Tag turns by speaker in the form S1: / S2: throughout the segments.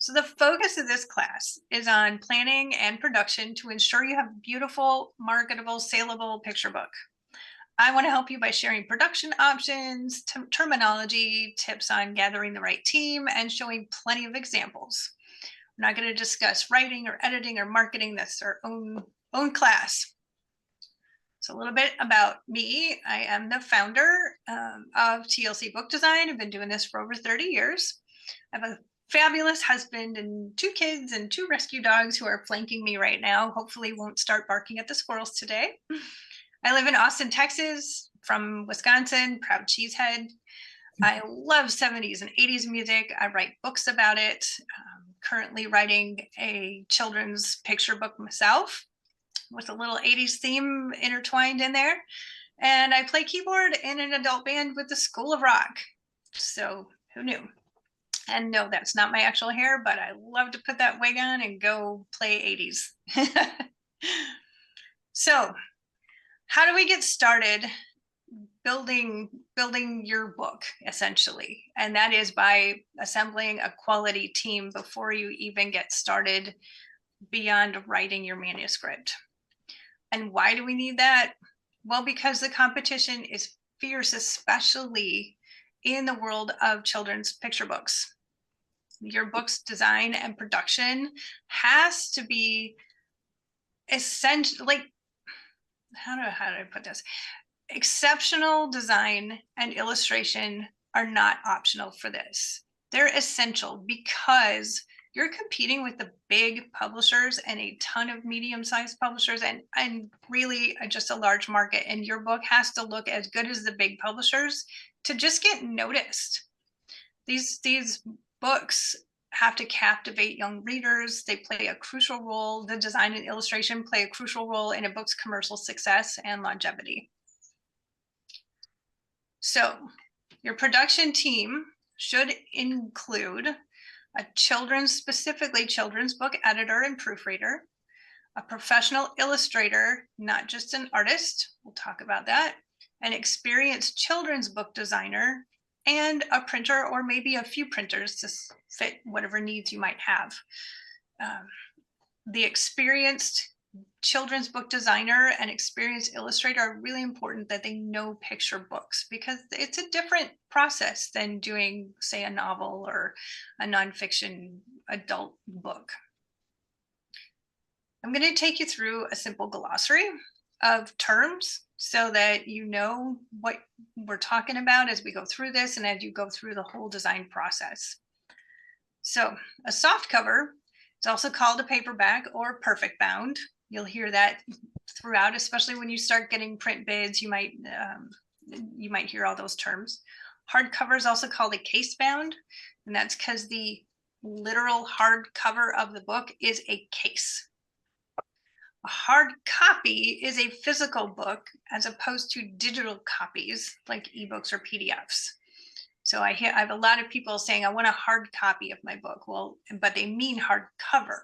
S1: So the focus of this class is on planning and production to ensure you have a beautiful, marketable, saleable picture book. I want to help you by sharing production options, terminology, tips on gathering the right team, and showing plenty of examples. We're not going to discuss writing or editing or marketing. That's our own class. So a little bit about me. I am the founder of TLC Book Design. I've been doing this for over 30 years. I have a fabulous husband and 2 kids and 2 rescue dogs who are flanking me right now. Hopefully won't start barking at the squirrels today. I live in Austin, Texas, from Wisconsin, proud cheesehead. I love 70s and 80s music. I write books about it. Currently writing a children's picture book myself with a little 80s theme intertwined in there. And I play keyboard in an adult band with the School of Rock. So who knew? And no, that's not my actual hair, but I love to put that wig on and go play 80s. So how do we get started building your book, essentially? And that is by assembling a quality team before you even get started beyond writing your manuscript. And why do we need that? Well, because the competition is fierce, especially in the world of children's picture books. Your book's design and production has to be essential, like, how do I put this? Exceptional design and illustration are not optional for this. They're essential because you're competing with the big publishers and a ton of medium-sized publishers and really just a large market. And your book has to look as good as the big publishers to just get noticed. These books have to captivate young readers. They play a crucial role. The design and illustration play a crucial role in a book's commercial success and longevity. So your production team should include a specifically children's book editor and proofreader, a professional illustrator, not just an artist, we'll talk about that, an experienced children's book designer, and a printer or maybe a few printers to fit whatever needs you might have. The experienced children's book designer and experienced illustrator are really important, that they know picture books, because it's a different process than doing, say, a novel or a nonfiction adult book. I'm going to take you through a simple glossary of terms so that you know what we're talking about as we go through this and as you go through the whole design process. So a soft cover is also called a paperback or perfect bound. You'll hear that throughout, especially when you start getting print bids. You might hear all those terms. Hardcover is also called a case bound, and that's because the literal hard cover of the book is a case. A hard copy is a physical book as opposed to digital copies like ebooks or PDFs. So I have a lot of people saying, I want a hard copy of my book. Well, but they mean hardcover.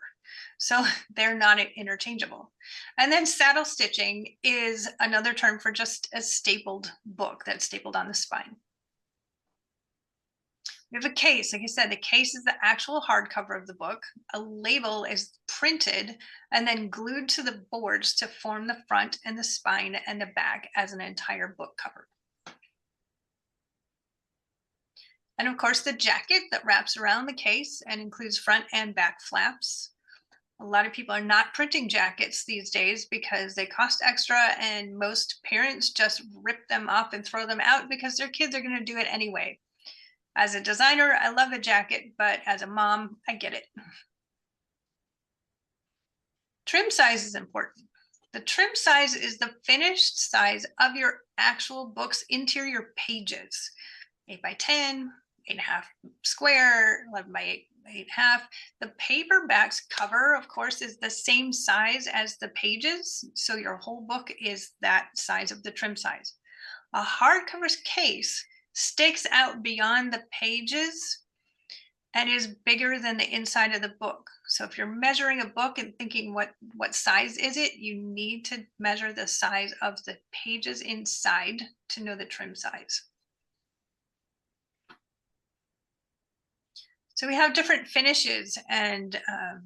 S1: So they're not interchangeable. And then saddle stitching is another term for just a stapled book that's stapled on the spine. We have a case. Like I said, the case is the actual hardcover of the book. A label is printed and then glued to the boards to form the front and the spine and the back as an entire book cover. And of course, the jacket that wraps around the case and includes front and back flaps. A lot of people are not printing jackets these days because they cost extra, and most parents just rip them off and throw them out because their kids are going to do it anyway. As a designer, I love a jacket, but as a mom, I get it. Trim size is important. The trim size is the finished size of your actual book's interior pages. 8 by 10, 8.5 square, 11 by 8.5. The paperback's cover, of course, is the same size as the pages. So your whole book is that size of the trim size. A hardcover's case sticks out beyond the pages and is bigger than the inside of the book. So if you're measuring a book and thinking what size is it, you need to measure the size of the pages inside to know the trim size. So we have different finishes, and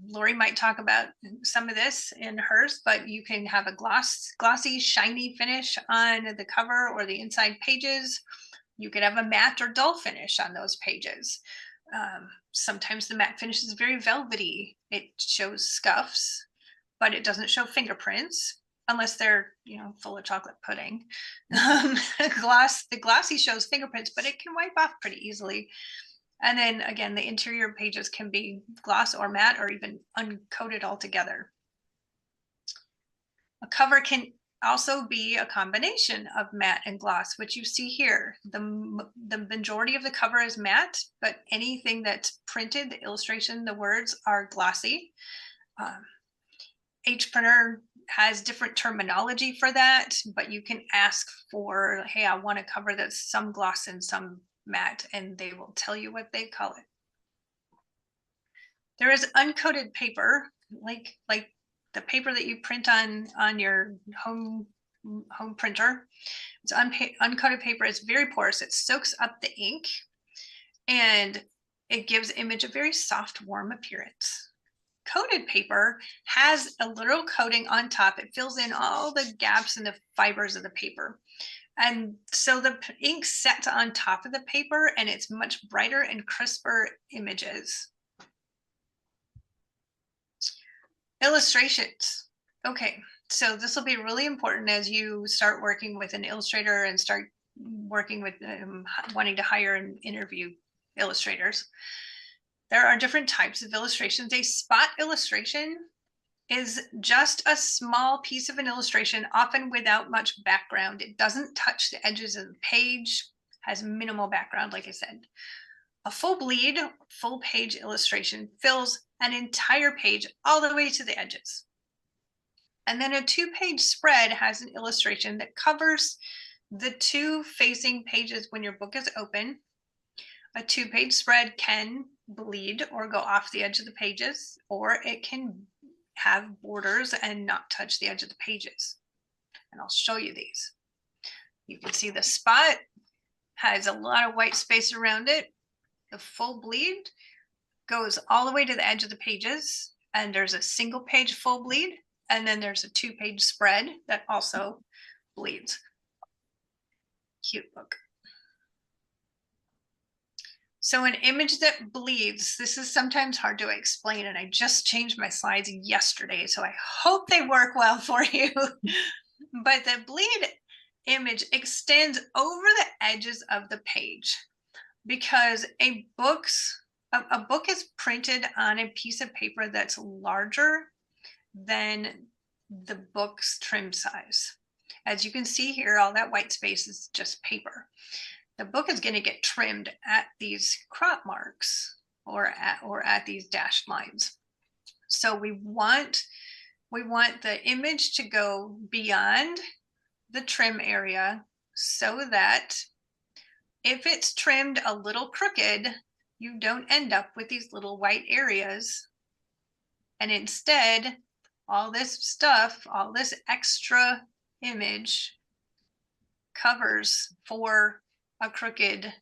S1: Lori might talk about some of this in hers, but you can have a glossy, shiny finish on the cover or the inside pages. You could have a matte or dull finish on those pages. Sometimes the matte finish is very velvety. It shows scuffs, but it doesn't show fingerprints unless they're, full of chocolate pudding. The glossy shows fingerprints, but it can wipe off pretty easily. And then again, the interior pages can be gloss or matte or even uncoated altogether. A cover can also be a combination of matte and gloss, which you see here. The majority of the cover is matte, but anything that's printed, the illustration, the words are glossy. Each printer has different terminology for that, but you can ask for, hey, I want to cover that's some gloss and some matte, and they will tell you what they call it. There is uncoated paper, like the paper that you print on your home printer. It's uncoated paper. It's very porous. It soaks up the ink, and it gives the image a very soft, warm appearance. Coated paper has a little coating on top. It fills in all the gaps in the fibers of the paper. And so the ink sets on top of the paper, and it's much brighter and crisper images. Illustrations. Okay, so this will be really important as you start working with an illustrator and start working with wanting to hire and interview illustrators. There are different types of illustrations. A spot illustration is just a small piece of an illustration, often without much background. It doesn't touch the edges of the page, has minimal background, like I said. A full bleed, full page illustration fills an entire page all the way to the edges. And then a 2-page spread has an illustration that covers the 2 facing pages when your book is open. A 2-page spread can bleed or go off the edge of the pages, or it can have borders and not touch the edge of the pages. And I'll show you these. You can see the spot has a lot of white space around it. The full bleed goes all the way to the edge of the pages, and there's a single page full bleed, and then there's a 2-page spread that also bleeds. Cute book. So an image that bleeds, this is sometimes hard to explain, and I just changed my slides yesterday, so I hope they work well for you. But the bleed image extends over the edges of the page, because a book is printed on a piece of paper that's larger than the book's trim size. As you can see here, all that white space is just paper. The book is going to get trimmed at these crop marks or at these dashed lines. So we want the image to go beyond the trim area, so that if it's trimmed a little crooked, you don't end up with these little white areas. And instead, all this stuff, all this extra image covers for a crooked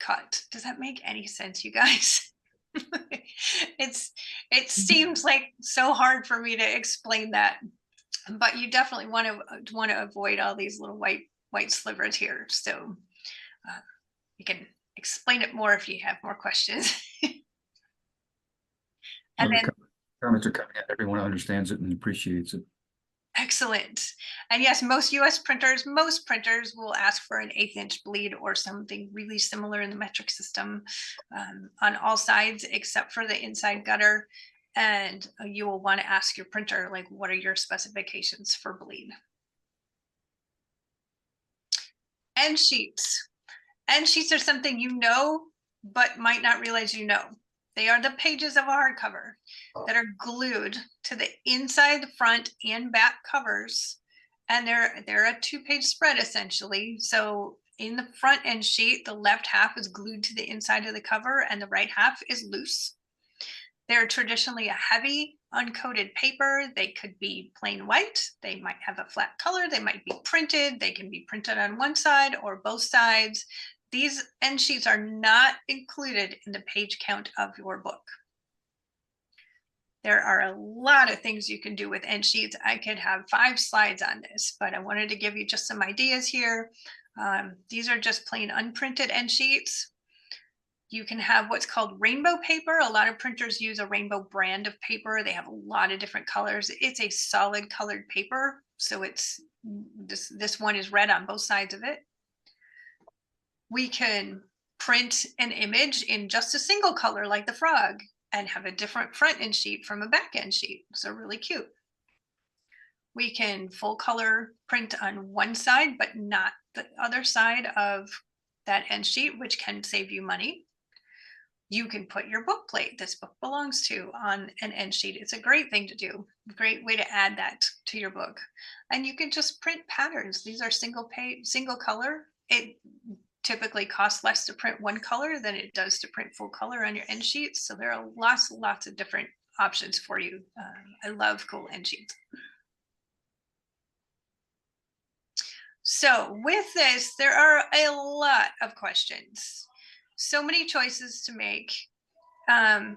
S1: cut. Does that make any sense, you guys? It seems like so hard for me to explain that, but you definitely want to avoid all these little white slivers here. So you can explain it more if you have more questions. And then
S2: comments are coming in. Everyone understands it and appreciates it.
S1: Excellent. And yes, most printers will ask for an 1/8 inch bleed or something really similar in the metric system on all sides except for the inside gutter. And you will want to ask your printer, like, what are your specifications for bleed? End sheets. End sheets are something you know, but might not realize you know. They are the pages of a hardcover that are glued to the inside, the front, and back covers. And they're a 2-page spread, essentially. So in the front end sheet, the left half is glued to the inside of the cover, and the right half is loose. They're traditionally a heavy, uncoated paper. They could be plain white. They might have a flat color. They might be printed. They can be printed on one side or both sides. These end sheets are not included in the page count of your book. There are a lot of things you can do with end sheets. I could have 5 slides on this, but I wanted to give you just some ideas here. These are just plain unprinted end sheets. You can have what's called rainbow paper. A lot of printers use a rainbow brand of paper. They have a lot of different colors. It's a solid colored paper. So it's this one is red on both sides of it. We can print an image in just a single color like the frog and have a different front end sheet from a back end sheet. So really cute. We can full color print on one side, but not the other side of that end sheet, which can save you money. You can put your book plate this book belongs to on an end sheet. It's a great thing to do. Great way to add that to your book. And you can just print patterns. These are single color. It typically costs less to print one color than it does to print full color on your end sheets. So there are lots of different options for you. I love cool end sheets. So with this, there are a lot of questions. So many choices to make. And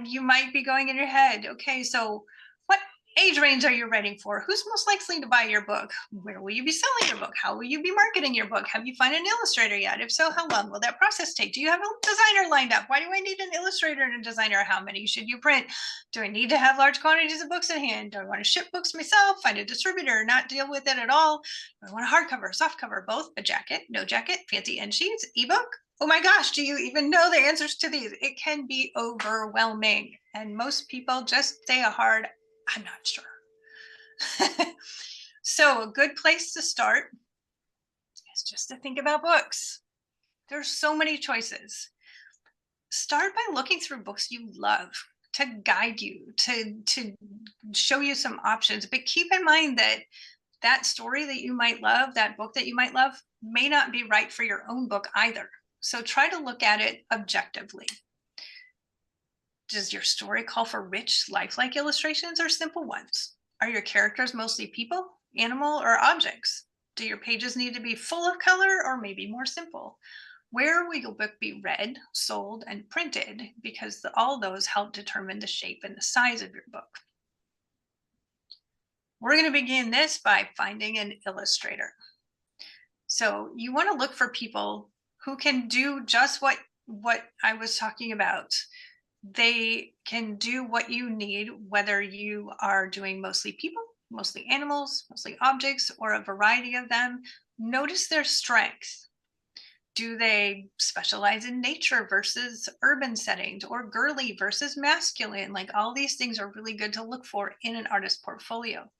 S1: you might be going in your head, okay, so what age range are you writing for? Who's most likely to buy your book? Where will you be selling your book? How will you be marketing your book? Have you found an illustrator yet? If so, how long will that process take? Do you have a designer lined up? Why do I need an illustrator and a designer? How many should you print? Do I need to have large quantities of books in hand? Do I want to ship books myself? Find a distributor, not deal with it at all? Do I want a hardcover, softcover, both? A jacket, no jacket, fancy end sheets, ebook? Oh my gosh, do you even know the answers to these? It can be overwhelming. And most people just say a hard, I'm not sure. So a good place to start is just to think about books. There's so many choices. Start by looking through books you love to guide you, to show you some options. But keep in mind that that story that you might love, that book that you might love, may not be right for your own book either. So try to look at it objectively. Does your story call for rich, lifelike illustrations or simple ones? Are your characters mostly people, animal, or objects? Do your pages need to be full of color or maybe more simple? Where will your book be read, sold, and printed? Because all those help determine the shape and the size of your book. We're going to begin this by finding an illustrator. So you want to look for people who can do just what I was talking about. They can do what you need, whether you are doing mostly people, mostly animals, mostly objects, or a variety of them. Notice their strengths. Do they specialize in nature versus urban settings, or girly versus masculine? Like, all these things are really good to look for in an artist portfolio.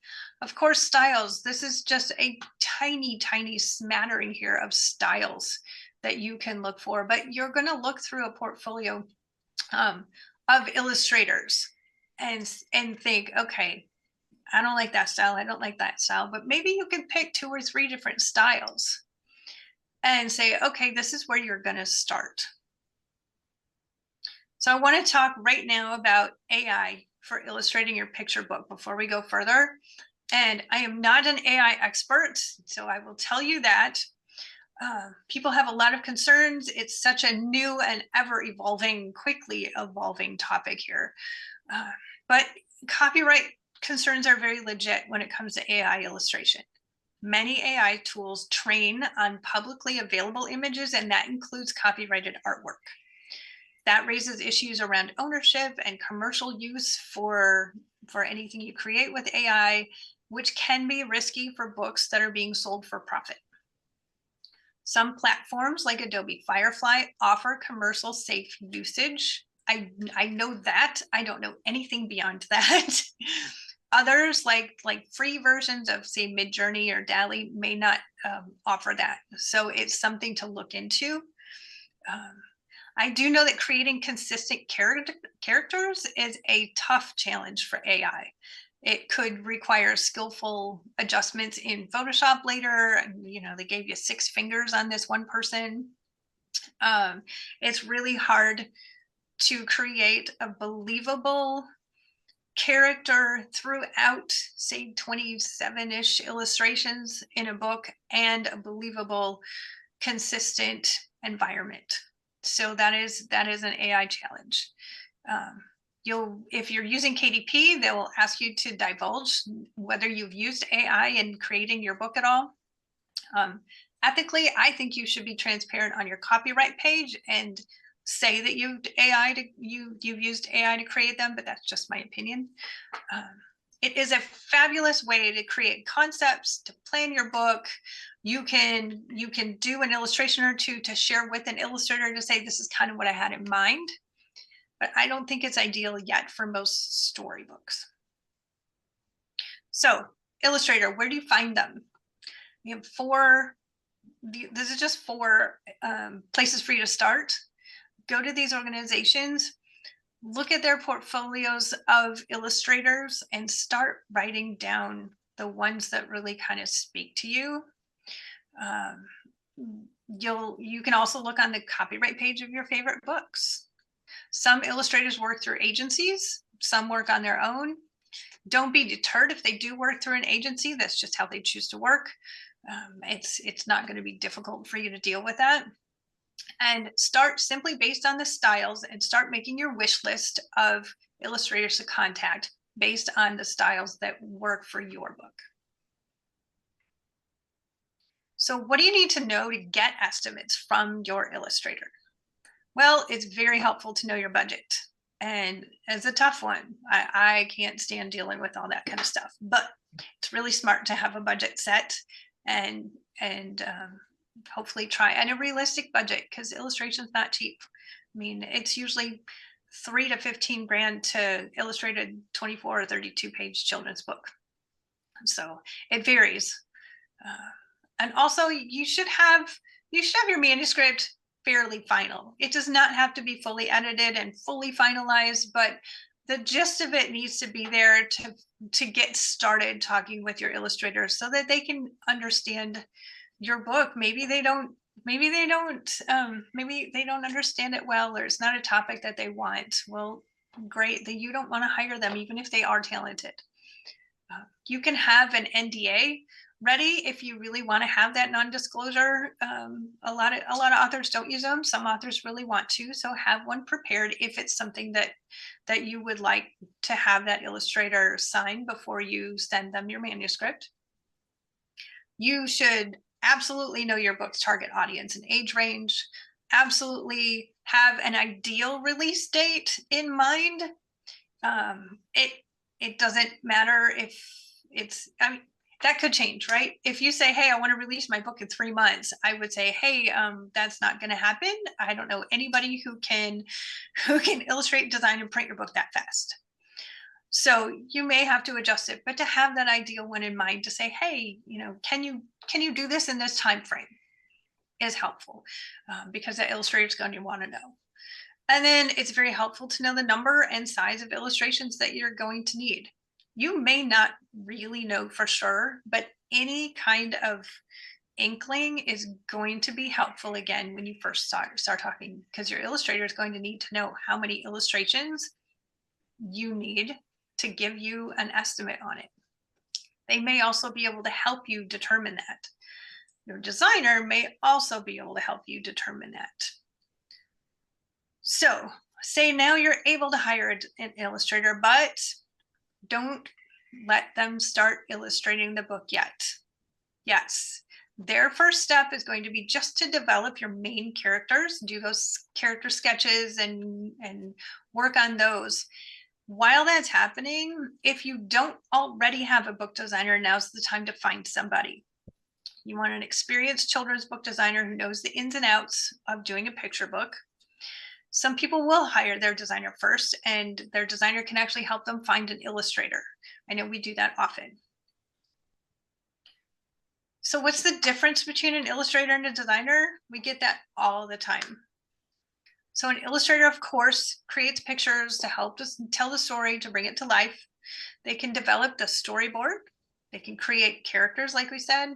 S1: Of course, styles. This is just a tiny, tiny smattering here of styles that you can look for, but you're going to look through a portfolio of illustrators and think, okay, I don't like that style, I don't like that style, but maybe you can pick 2 or 3 different styles and say, okay, this is where you're going to start. So I want to talk right now about AI for illustrating your picture book before we go further. And I am not an AI expert, so I will tell you that. People have a lot of concerns. It's such a new and ever evolving, quickly evolving topic here. But copyright concerns are very legit when it comes to AI illustration. Many AI tools train on publicly available images, and that includes copyrighted artwork. That raises issues around ownership and commercial use for anything you create with AI, which can be risky for books that are being sold for profit. Some platforms like Adobe Firefly offer commercial safe usage. I know that. I don't know anything beyond that. Others, like free versions of, say, Midjourney or DALL-E, may not offer that. So it's something to look into. I do know that creating consistent characters is a tough challenge for AI. It could require skillful adjustments in Photoshop later. You know, they gave you 6 fingers on this one person. It's really hard to create a believable character throughout, say, 27-ish illustrations in a book, and a believable consistent environment. So that is an AI challenge. If you're using KDP, they will ask you to divulge whether you've used AI in creating your book at all. Ethically, I think you should be transparent on your copyright page and say that you've used AI to create them, but that's just my opinion. It is a fabulous way to create concepts, to plan your book. You can do an illustration or two to share with an illustrator to say, this is kind of what I had in mind. But I don't think it's ideal yet for most storybooks. So, Illustrator, where do you find them? We have this is just 4 places for you to start. Go to these organizations, look at their portfolios of illustrators, and start writing down the ones that really kind of speak to you. You can also look on the copyright page of your favorite books. Some illustrators work through agencies, some work on their own. Don't be deterred if they do work through an agency. That's just how they choose to work. It's not going to be difficult for you to deal with that. And start simply based on the styles, and start making your wish list of illustrators to contact based on the styles that work for your book. So what do you need to know to get estimates from your illustrator? Well, it's very helpful to know your budget. And it's a tough one. I can't stand dealing with all that kind of stuff, but it's really smart to have a budget set and hopefully try and a realistic budget, because illustration is not cheap. I mean, it's usually $3 to $15 grand to illustrate a 24 or 32 page children's book. So it varies. And also you should have your manuscript fairly final. It does not have to be fully edited and fully finalized, but the gist of it needs to be there to get started talking with your illustrators so that they can understand your book. Maybe they don't understand it well, or it's not a topic that they want. Well, great, that you don't want to hire them even if they are talented. You can have an NDA ready if you really want to have that non-disclosure. A lot of authors don't use them. Some authors really want to, so have one prepared if it's something that you would like to have that illustrator sign before you send them your manuscript. You should absolutely know your book's target audience and age range. Absolutely have an ideal release date in mind. It doesn't matter if it's, that could change, right? If you say, hey, I want to release my book in 3 months, I would say, hey, that's not going to happen. I don't know anybody who can illustrate, design, and print your book that fast. So you may have to adjust it, but to have that ideal one in mind to say, hey, can you do this in this time frame is helpful, because the illustrator is going to want to know. And then it's very helpful to know the number and size of illustrations that you're going to need. You may not really know for sure, but any kind of inkling is going to be helpful again when you first start talking, because your illustrator is going to need to know how many illustrations you need to give you an estimate on it. They may also be able to help you determine that. Your designer may also be able to help you determine that. So say now you're able to hire an illustrator, but don't let them start illustrating the book yet. Yes, their first step is going to be just to develop your main characters, do those character sketches and work on those. While that's happening, if you don't already have a book designer, now's the time to find somebody. You want an experienced children's book designer who knows the ins and outs of doing a picture book. Some people will hire their designer first, and their designer can actually help them find an illustrator. I know we do that often. So what's the difference between an illustrator and a designer? We get that all the time. So an illustrator, of course, creates pictures to help us tell the story, to bring it to life. They can develop the storyboard. They can create characters, like we said.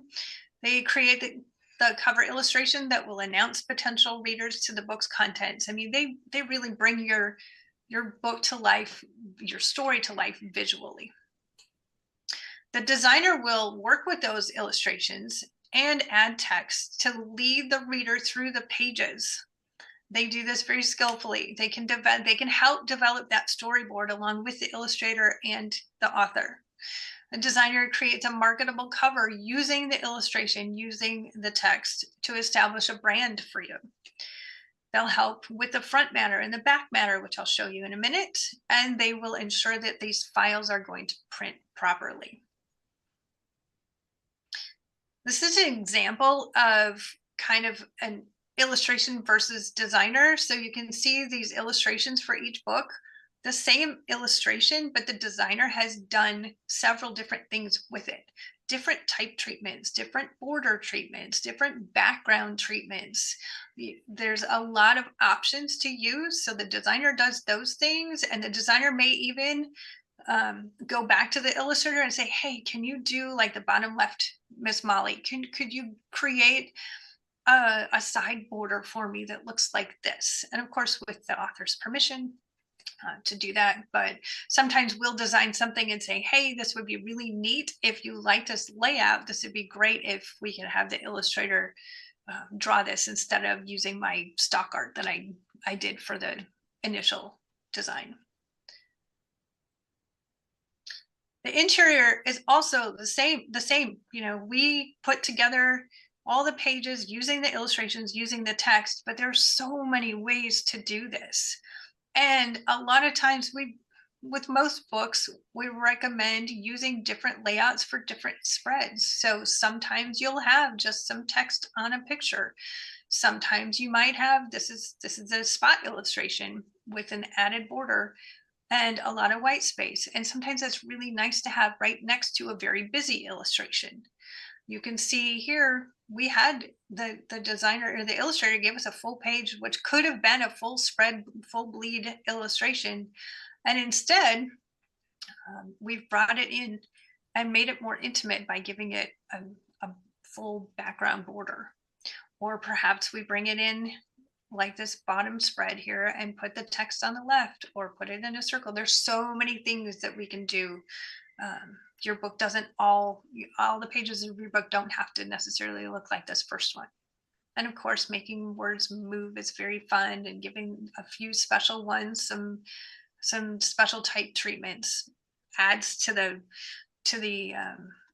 S1: They create the cover illustration that will announce potential readers to the book's contents. I mean, they really bring your book to life, your story to life visually. The designer will work with those illustrations and add text to lead the reader through the pages. They do this very skillfully. They can help develop that storyboard along with the illustrator and the author. A designer creates a marketable cover using the illustration, using the text to establish a brand for you. They'll help with the front matter and the back matter, which I'll show you in a minute, and they will ensure that these files are going to print properly. This is an example of kind of an illustration versus designer. So you can see these illustrations for each book, the same illustration, but the designer has done several different things with it. Different type treatments, different border treatments, different background treatments. There's a lot of options to use. So the designer does those things, and the designer may even go back to the illustrator and say, hey, can you do like the bottom left, Miss Molly? Could you create a side border for me that looks like this? And of course, with the author's permission to do that. But sometimes we'll design something and say, hey, this would be really neat. If you like this layout, this would be great if we can have the illustrator draw this instead of using my stock art that I did for the initial design. The interior is also the same. You know, we put together all the pages using the illustrations, using the text, but there's so many ways to do this. And a lot of times with most books, we recommend using different layouts for different spreads. So sometimes you'll have just some text on a picture. Sometimes you might have, this is a spot illustration with an added border and a lot of white space. And sometimes that's really nice to have right next to a very busy illustration. You can see here, we had the designer or the illustrator gave us a full page, which could have been a full spread, full bleed illustration. And instead, we've brought it in and made it more intimate by giving it a full background border. Or perhaps we bring it in like this bottom spread here and put the text on the left, or put it in a circle. There's so many things that we can do. Your book doesn't all the pages of your book don't have to necessarily look like this first one. And of course, making words move is very fun, and giving a few special ones some special type treatments adds to the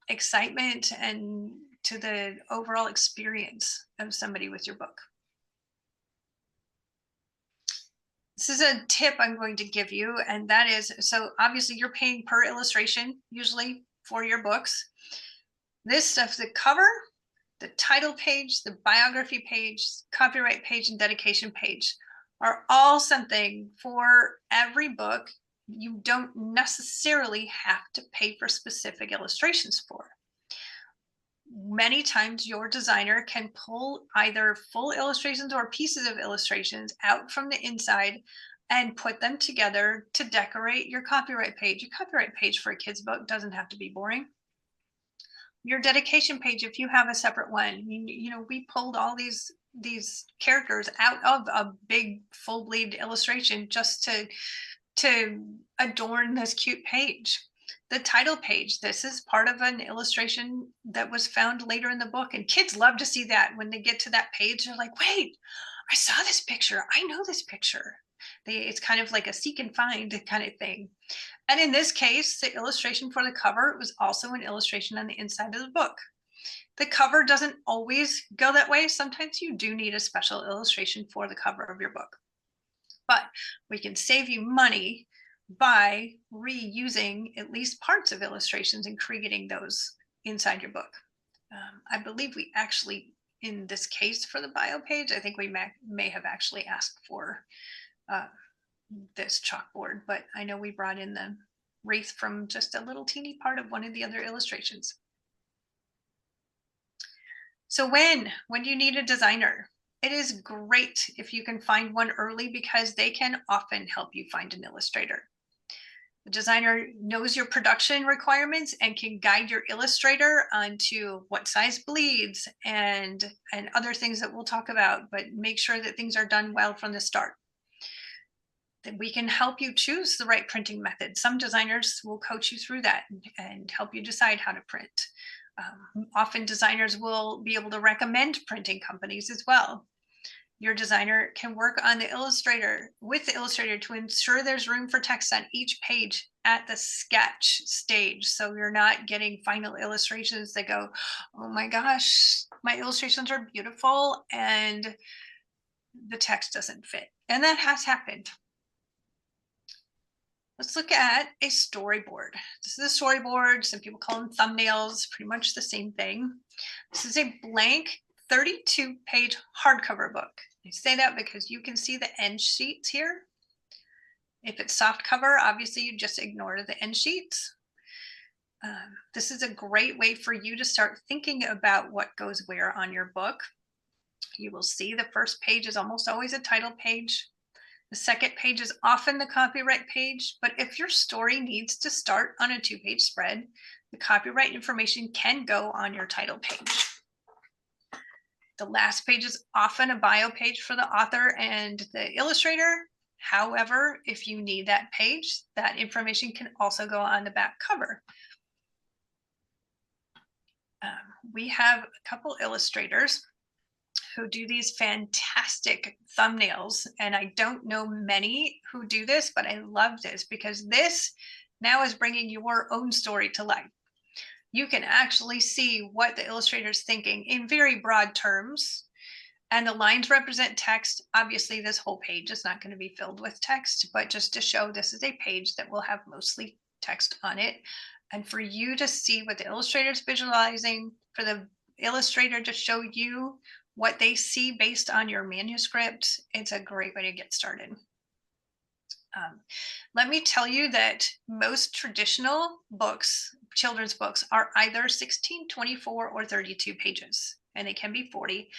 S1: excitement and to the overall experience of somebody with your book. This is a tip I'm going to give you, and that is, so obviously you're paying per illustration usually for your books. This stuff, the cover, the title page, the biography page, copyright page, and dedication page are all something for every book. You don't necessarily have to pay for specific illustrations for. Many times your designer can pull either full illustrations or pieces of illustrations out from the inside and put them together to decorate your copyright page. Your copyright page for a kid's book doesn't have to be boring. Your dedication page, if you have a separate one, you know, we pulled all these characters out of a big full bleed illustration just to adorn this cute page. The title page, this is part of an illustration that was found later in the book, and kids love to see that. When they get to that page, they're like, wait, I saw this picture. I know this picture. It's kind of like a seek and find kind of thing. And in this case, the illustration for the cover was also an illustration on the inside of the book. The cover doesn't always go that way. Sometimes you do need a special illustration for the cover of your book. But we can save you money by reusing at least parts of illustrations and creating those inside your book. I believe we actually, in this case for the bio page, I think we may have actually asked for this chalkboard, but I know we brought in the wreath from just a little teeny part of one of the other illustrations. So when do you need a designer? It is great if you can find one early, because they can often help you find an illustrator. The designer knows your production requirements and can guide your illustrator onto what size bleeds and other things that we'll talk about, but make sure that things are done well from the start. Then we can help you choose the right printing method. Some designers will coach you through that and help you decide how to print. Often designers will be able to recommend printing companies as well. Your designer can work on the Illustrator with the Illustrator to ensure there's room for text on each page at the sketch stage. So you're not getting final illustrations that go, oh my gosh, my illustrations are beautiful and the text doesn't fit. And that has happened. Let's look at a storyboard. This is a storyboard. Some people call them thumbnails, pretty much the same thing. This is a blank 32-page hardcover book. I say that because you can see the end sheets here. If it's soft cover, obviously you just ignore the end sheets. This is a great way for you to start thinking about what goes where on your book. You will see the first page is almost always a title page. The second page is often the copyright page, but if your story needs to start on a 2-page spread, the copyright information can go on your title page. The last page is often a bio page for the author and the illustrator. However, if you need that page, that information can also go on the back cover. We have a couple illustrators who do these fantastic thumbnails. And I don't know many who do this, but I love this because this now is bringing your own story to life. You can actually see what the illustrator is thinking in very broad terms. And the lines represent text. Obviously, this whole page is not going to be filled with text, but just to show this is a page that will have mostly text on it. And for you to see what the illustrator is visualizing, for the illustrator to show you what they see based on your manuscript, it's a great way to get started. Let me tell you that most traditional books, children's books, are either 16, 24, or 32 pages, and they can be 40.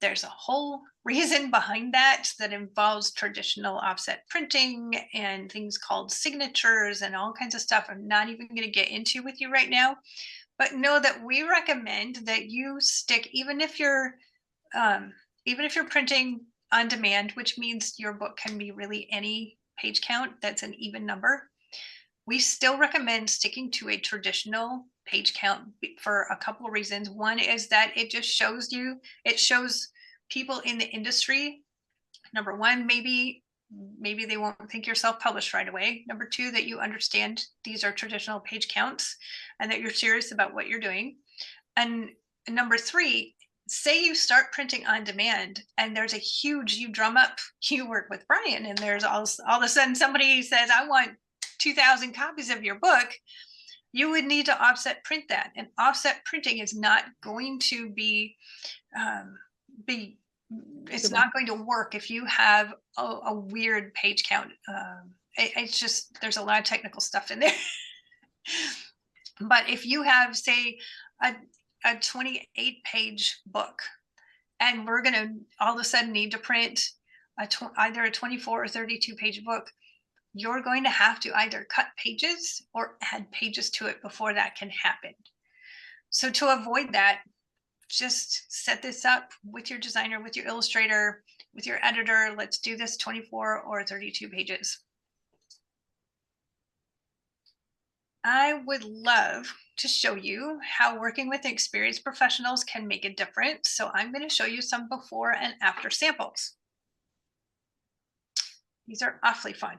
S1: There's a whole reason behind that involves traditional offset printing and things called signatures and all kinds of stuff I'm not even going to get into with you right now. But know that we recommend that you stick, even if you're printing on demand, which means your book can be really any page count that's an even number. We still recommend sticking to a traditional page count for a couple of reasons. One is that it just shows people in the industry, number one, maybe they won't think you're self-published right away. Number two, that you understand these are traditional page counts and that you're serious about what you're doing. And number three, say you start printing on demand and there's a huge, you drum up, you work with Brian and there's all of a sudden somebody says, I want 2,000 copies of your book. You would need to offset print that. And offset printing is not going to it's not going to work if you have a weird page count. It's just, there's a lot of technical stuff in there. But if you have, say, a 28-page book, and we're going to all of a sudden need to print either a 24 or 32-page book, you're going to have to either cut pages or add pages to it before that can happen. So to avoid that, just set this up with your designer, with your illustrator, with your editor. Let's do this 24 or 32 pages. I would love to show you how working with experienced professionals can make a difference. So I'm going to show you some before and after samples. These are awfully fun.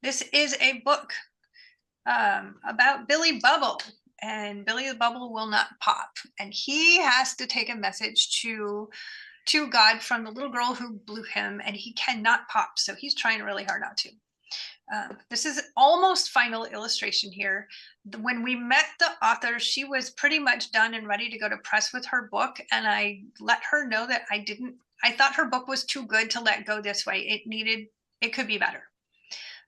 S1: This is a book about Billy Bubble. And Billy the Bubble will not pop. And he has to take a message to God from the little girl who blew him, and he cannot pop. So he's trying really hard not to. This is almost final illustration here. When we met the author, she was pretty much done and ready to go to press with her book. And I let her know that I thought her book was too good to let go this way. It could be better.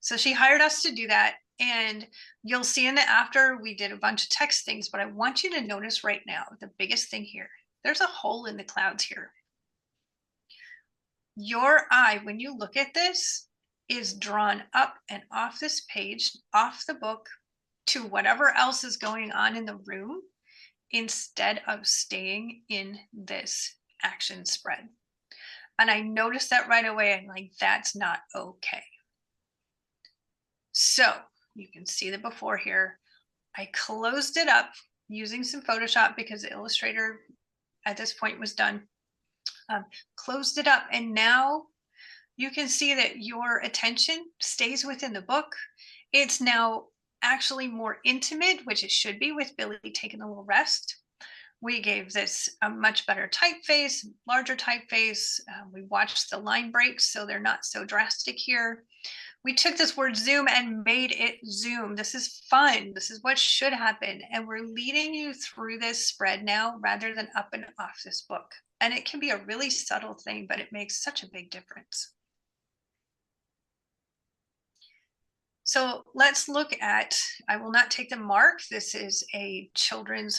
S1: So she hired us to do that. And you'll see in the after, we did a bunch of text things, but I want you to notice right now, the biggest thing here, there's a hole in the clouds here. Your eye, when you look at this, is drawn up and off this page, off the book, to whatever else is going on in the room, instead of staying in this action spread. And I noticed that right away. I'm like, that's not okay. So you can see the before here. I closed it up using some Photoshop because the Illustrator at this point was done. Closed it up, and now you can see that your attention stays within the book. It's now actually more intimate, which it should be with Billy taking a little rest. We gave this a much better typeface, larger typeface. We watched the line breaks so they're not so drastic here. We took this word zoom and made it zoom. This is fun. This is what should happen. And we're leading you through this spread now rather than up and off this book. And it can be a really subtle thing, but it makes such a big difference. So let's look at, I will not take the mark. This is a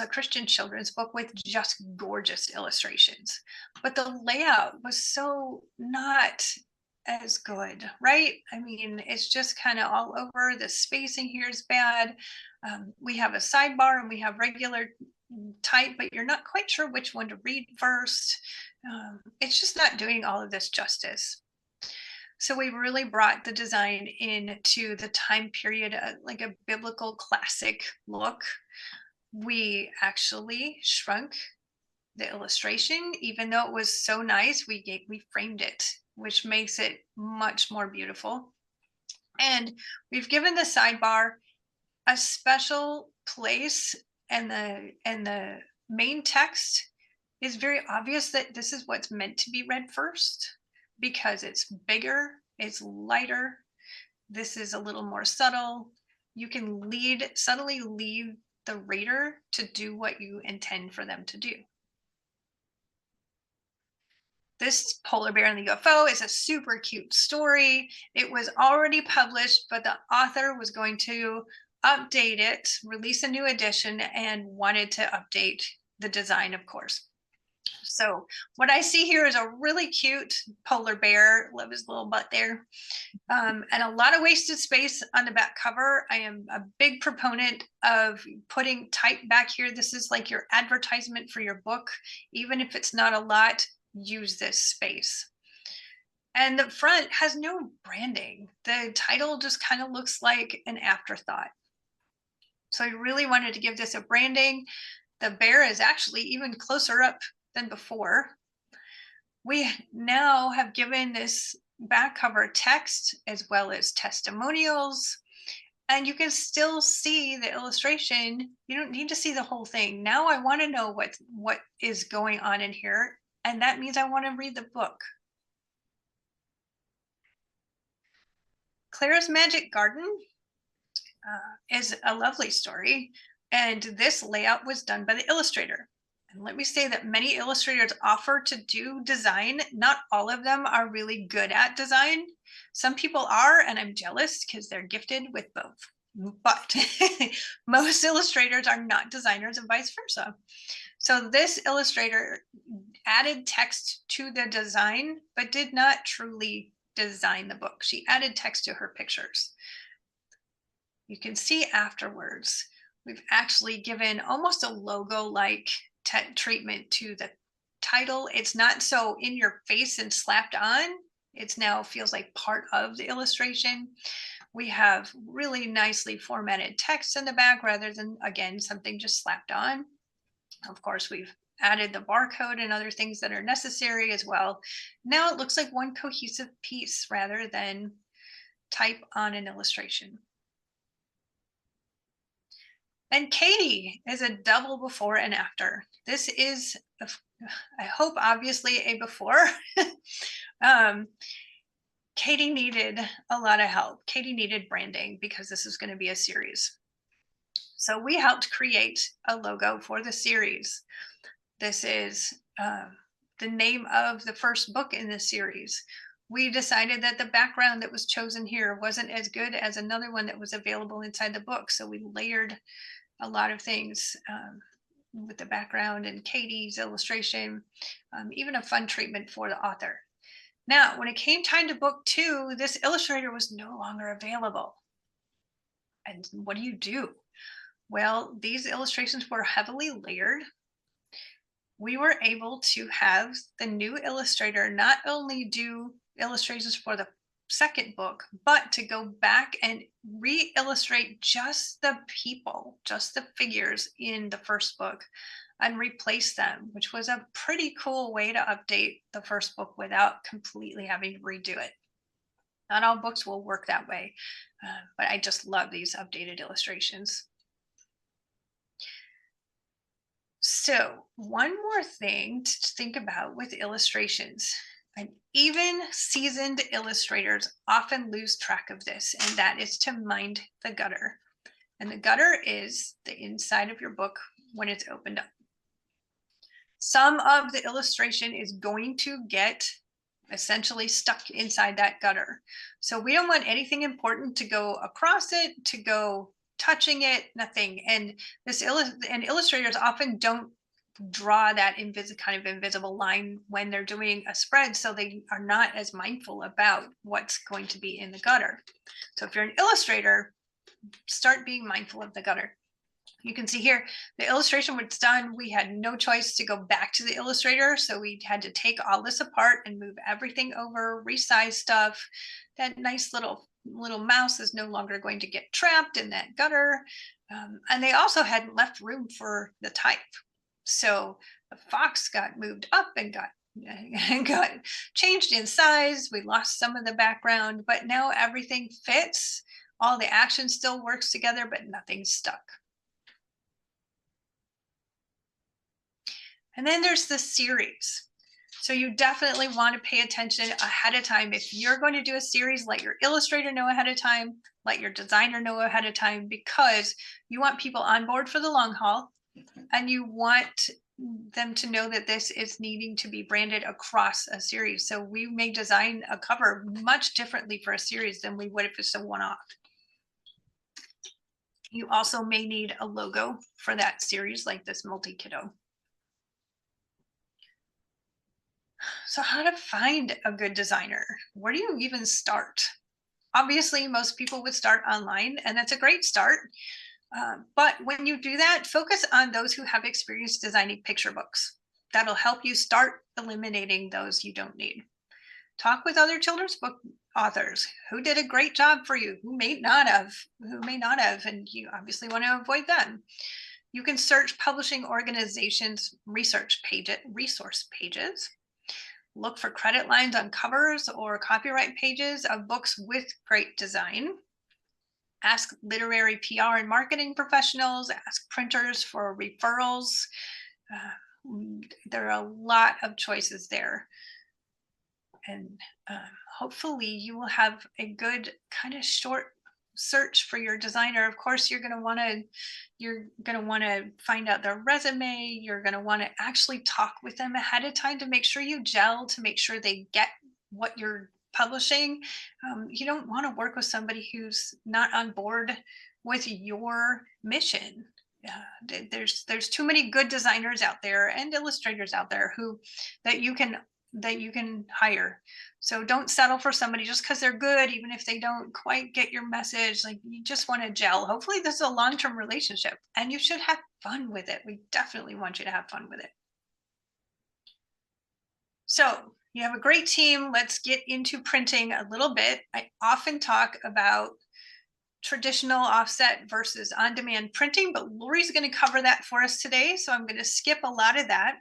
S1: Christian children's book with just gorgeous illustrations. But the layout was so not as good, right? I mean, it's just kind of all over. The spacing here is bad. We have a sidebar and we have regular type, but you're not quite sure which one to read first. It's just not doing all of this justice. So we really brought the design into the time period, like a biblical classic look. We actually shrunk the illustration, even though it was so nice, we framed it, which makes it much more beautiful. And we've given the sidebar a special place, and the main text is very obvious that this is what's meant to be read first, because it's bigger, it's lighter. This is a little more subtle. You can subtly lead the reader to do what you intend for them to do. This Polar Bear and the UFO is a super cute story. It was already published, but the author was going to update it, release a new edition, and wanted to update the design, of course. So what I see here is a really cute polar bear. Love his little butt there. And a lot of wasted space on the back cover. I am a big proponent of putting type back here. This is like your advertisement for your book. Even if it's not a lot, use this space. And the front has no branding. The title just kind of looks like an afterthought. So I really wanted to give this a branding. The bear is actually even closer up than before. We now have given this back cover text as well as testimonials, and you can still see the illustration. You don't need to see the whole thing. Now I want to know what is going on in here, and that means I want to read the book. Clara's Magic Garden is a lovely story, and this layout was done by the illustrator. And let me say that many illustrators offer to do design. Not all of them are really good at design. Some people are, and I'm jealous because they're gifted with both. But most illustrators are not designers and vice versa. So this illustrator added text to the design, but did not truly design the book. She added text to her pictures. You can see afterwards, we've actually given almost a logo-like treatment to the title. It's not so in your face and slapped on. It's now feels like part of the illustration. We have really nicely formatted text in the back rather than, again, something just slapped on. Of course, we've added the barcode and other things that are necessary as well. Now it looks like one cohesive piece rather than type on an illustration. And Katie is a double before and after. This is, I hope, obviously a before. Katie needed a lot of help. Katie needed branding because this is going to be a series. So we helped create a logo for the series. This is the name of the first book in this series. We decided that the background that was chosen here wasn't as good as another one that was available inside the book. So we layered a lot of things with the background and Katie's illustration, even a fun treatment for the author. Now, when it came time to book 2, this illustrator was no longer available. And what do? Well, these illustrations were heavily layered. We were able to have the new illustrator not only do illustrations for the second book, but to go back and re-illustrate just the people, just the figures in the first book and replace them, which was a pretty cool way to update the first book without completely having to redo it. Not all books will work that way, but I just love these updated illustrations. So one more thing to think about with illustrations, and even seasoned illustrators often lose track of this, and that is to mind the gutter. And the gutter is the inside of your book when it's opened up. Some of the illustration is going to get essentially stuck inside that gutter. So we don't want anything important to go across it, to go touching it, nothing. And illustrators often don't draw that kind of invisible line when they're doing a spread, so they are not as mindful about what's going to be in the gutter. So if you're an illustrator, start being mindful of the gutter. You can see here, the illustration was done. We had no choice to go back to the Illustrator. So we had to take all this apart and move everything over, resize stuff. That nice little mouse is no longer going to get trapped in that gutter. And they also hadn't left room for the type. So the fox got moved up and got changed in size. We lost some of the background, but now everything fits. All the action still works together, but nothing's stuck. And then there's the series. So you definitely want to pay attention ahead of time. If you're going to do a series, let your illustrator know ahead of time, let your designer know ahead of time, because you want people on board for the long haul, and you want them to know that this is needing to be branded across a series. So we may design a cover much differently for a series than we would if it's a one-off. You also may need a logo for that series, like this multi-kiddo. So how to find a good designer? Where do you even start? Obviously, most people would start online, and that's a great start. But when you do that, focus on those who have experience designing picture books. That'll help you start eliminating those you don't need. Talk with other children's book authors who did a great job for you, who may not have, and you obviously want to avoid them. You can search publishing organizations' resource pages. Look for credit lines on covers or copyright pages of books with great design. Ask literary PR and marketing professionals, ask printers for referrals. There are a lot of choices there. And hopefully you will have a good kind of short search for your designer. Of course, you're going to want to find out their resume. You're going to want to actually talk with them ahead of time to make sure you gel, to make sure they get what you're publishing. You don't want to work with somebody who's not on board with your mission. There's too many good designers out there and illustrators out there that you can hire. So don't settle for somebody just because they're good, even if they don't quite get your message. Like, you just want to gel. Hopefully this is a long-term relationship, and you should have fun with it. We definitely want you to have fun with it. So you have a great team. Let's get into printing a little bit. I often talk about traditional offset versus on-demand printing, but Lori's going to cover that for us today. So I'm going to skip a lot of that.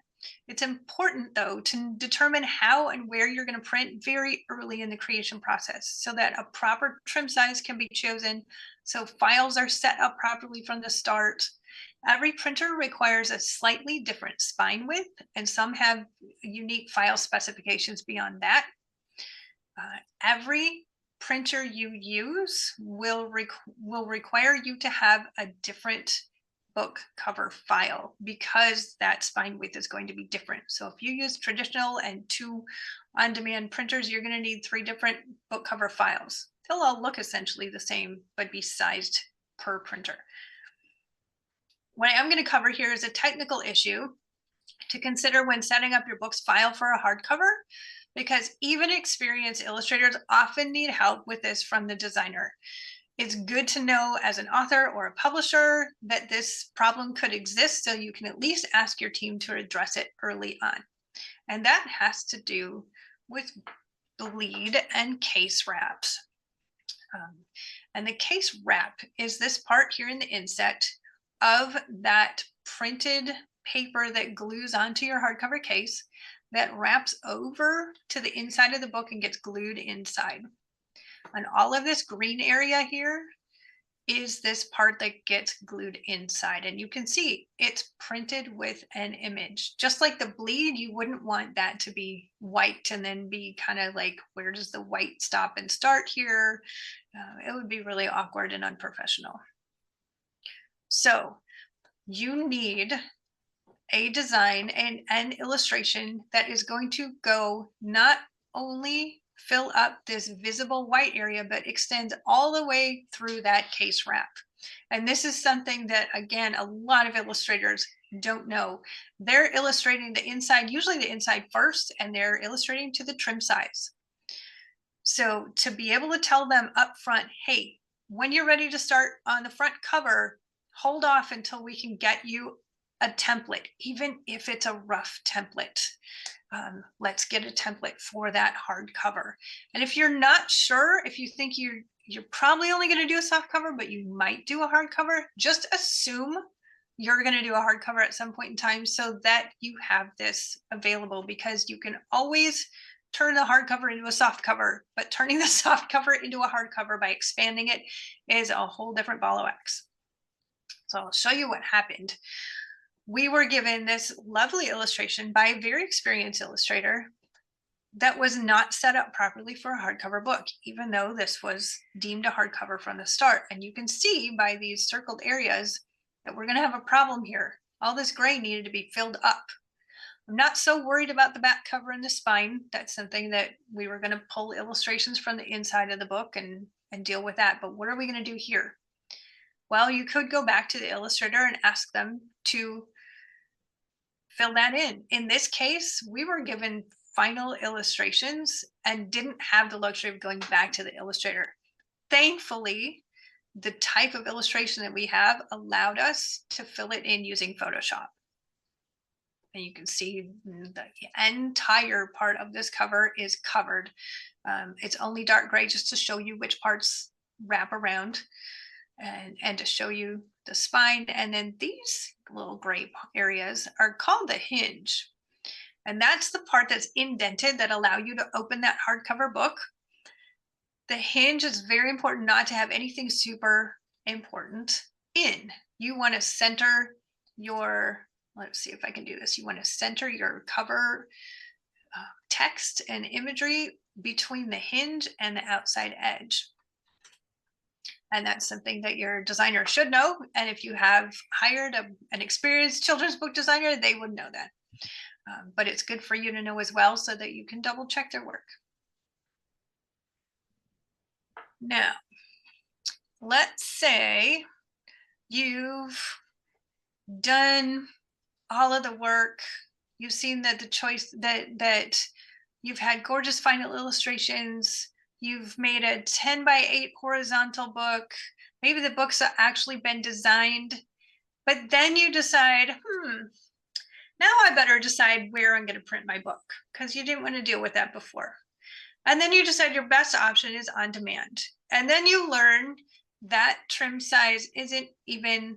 S1: It's important, though, to determine how and where you're going to print very early in the creation process so that a proper trim size can be chosen, so files are set up properly from the start. Every printer requires a slightly different spine width, and some have unique file specifications beyond that. Every printer you use will require you to have a different book cover file because that spine width is going to be different. So if you use traditional and 2 on-demand printers, you're going to need 3 different book cover files. They'll all look essentially the same, but be sized per printer. What I am going to cover here is a technical issue to consider when setting up your book's file for a hardcover, because even experienced illustrators often need help with this from the designer. It's good to know as an author or a publisher that this problem could exist, so you can at least ask your team to address it early on. And that has to do with bleed, and case wraps. And the case wrap is this part here in the inset of that printed paper that glues onto your hardcover case that wraps over to the inside of the book and gets glued inside. And all of this green area here is this part that gets glued inside. And you can see it's printed with an image. Just like the bleed, you wouldn't want that to be white and then be kind of like, where does the white stop and start here? It would be really awkward and unprofessional. So you need a design and an illustration that is going to go not only fill up this visible white area, but extends all the way through that case wrap. And this is something that, again, a lot of illustrators don't know. They're illustrating the inside, usually the inside first, and they're illustrating to the trim size. So to be able to tell them up front, hey, when you're ready to start on the front cover, hold off until we can get you a template, even if it's a rough template. Let's get a template for that hardcover. And if you're not sure, if you think you're probably only going to do a soft cover, but you might do a hardcover, just assume you're going to do a hardcover at some point in time so that you have this available, because you can always turn the hardcover into a soft cover, but turning the soft cover into a hardcover by expanding it is a whole different ball of wax. So I'll show you what happened. We were given this lovely illustration by a very experienced illustrator that was not set up properly for a hardcover book, even though this was deemed a hardcover from the start. And you can see by these circled areas that we're going to have a problem here. All this gray needed to be filled up. I'm not so worried about the back cover and the spine. That's something that we were going to pull illustrations from the inside of the book and deal with that. But what are we going to do here? Well, you could go back to the illustrator and ask them to fill that in. In this case, we were given final illustrations and didn't have the luxury of going back to the illustrator. Thankfully, the type of illustration that we have allowed us to fill it in using Photoshop. And you can see the entire part of this cover is covered. It's only dark gray just to show you which parts wrap around and to show you the spine. And then these little gray areas are called the hinge. And that's the part that's indented that allow you to open that hardcover book. The hinge is very important not to have anything super important in. You want to center your, let's see if I can do this. You want to center your cover text and imagery between the hinge and the outside edge. And that's something that your designer should know. And if you have hired an experienced children's book designer, they would know that. But it's good for you to know as well so that you can double check their work. Now, let's say you've done all of the work. You've seen that the choice that you've had gorgeous final illustrations. You've made a 10x8 horizontal book. Maybe the book's actually been designed, but then you decide, now I better decide where I'm going to print my book, because you didn't want to deal with that before. And then you decide your best option is on demand. And then you learn that trim size isn't even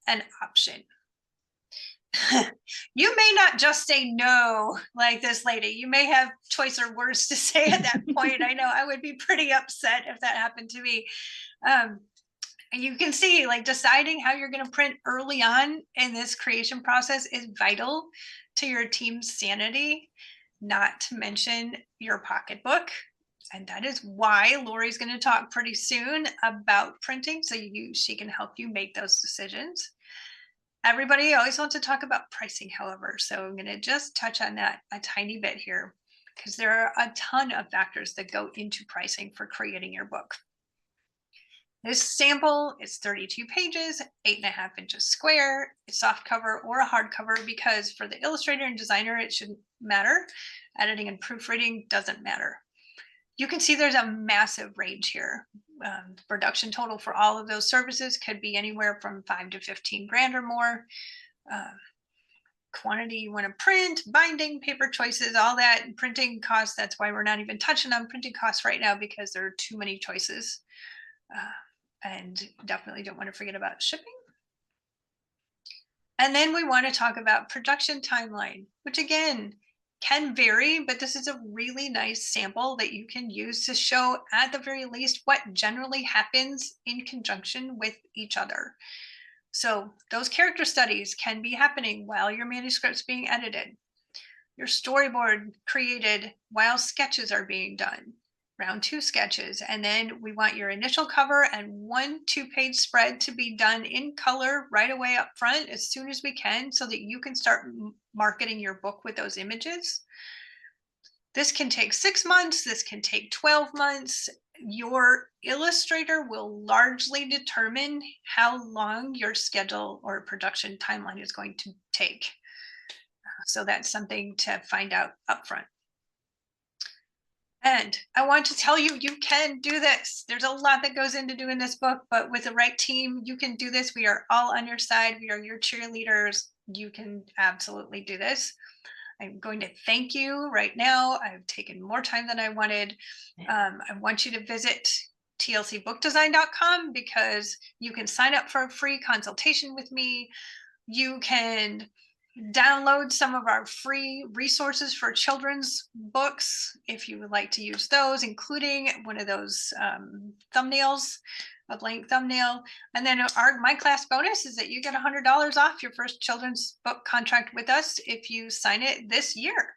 S1: an option. You may not just say no like this lady. You may have choicer words to say at that point. I know I would be pretty upset if that happened to me. You can see, like, deciding how you're going to print early on in this creation process is vital to your team's sanity, not to mention your pocketbook. And that is why Lori's going to talk pretty soon about printing, so she can help you make those decisions. Everybody always wants to talk about pricing, however, so I'm going to just touch on that a tiny bit here, because there are a ton of factors that go into pricing for creating your book. This sample is 32 pages, 8.5 inches square. It's soft cover or a hardcover, because for the illustrator and designer, it shouldn't matter. Editing and proofreading doesn't matter. You can see there's a massive range here. Production total for all of those services could be anywhere from $5 to $15 grand or more. quantity you want to print, binding, paper choices, all that, and printing costs. That's why we're not even touching on printing costs right now, because there are too many choices. And definitely don't want to forget about shipping. And then we want to talk about production timeline, which again can vary, but this is a really nice sample that you can use to show at the very least what generally happens in conjunction with each other. So those character studies can be happening while your manuscript's being edited. Your storyboard created while sketches are being done, round 2 sketches. And then we want your initial cover and 1 2-page spread to be done in color right away up front as soon as we can, so that you can start marketing your book with those images. This can take 6 months, this can take 12 months. Your illustrator will largely determine how long your schedule or production timeline is going to take. So that's something to find out upfront. And I want to tell you, you can do this. There's a lot that goes into doing this book, but with the right team, you can do this. We are all on your side. We are your cheerleaders. You can absolutely do this. I'm going to thank you right now. I've taken more time than I wanted. I want you to visit tlcbookdesign.com, because you can sign up for a free consultation with me. You can download some of our free resources for children's books if you would like to use those, including one of those thumbnails, a blank thumbnail. And then my class bonus is that you get $100 off your first children's book contract with us if you sign it this year.